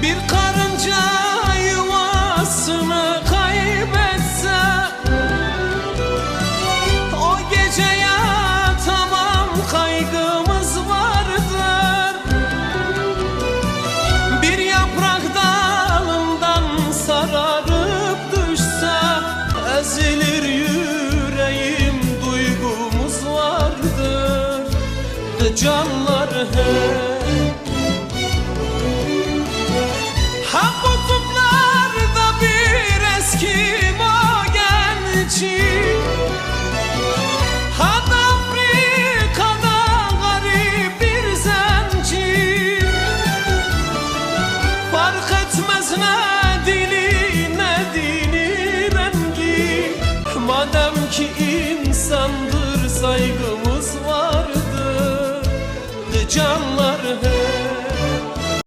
Bir karınca yuvasını kaybetse o geceye tamam kaygımız vardır. Bir yaprak dalından sararıp düşse ezilir yüreğim, duygumuz vardır canlar hep. Ha kutuplarda bir Eskimo genci, ha da Afrika'da garip bir zenci. Fark etmez ne